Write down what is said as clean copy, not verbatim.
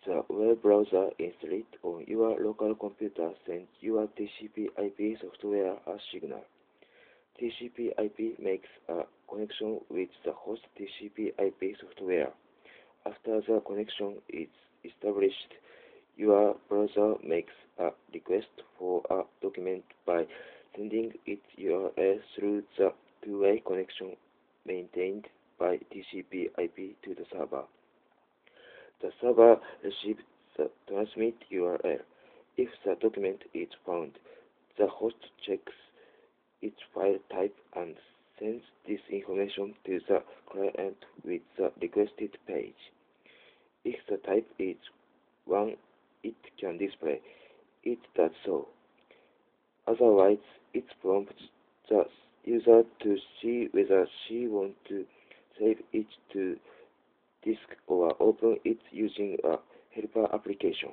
The web browser installed on your local computer sends your TCP/IP software a signal. TCP/IP makes a connection with the host TCP/IP software. After the connection is established, your browser makes a request for a document by sending its URL through the two-way connection maintained by TCP/IP to the server. The server receives the transmit URL. If the document is found, the host checks its file type and sends this information to the client with the requested page. If the type is one it can display, it does so. Otherwise, it prompts the user to see whether she wants to save it to disk or open it using a helper application.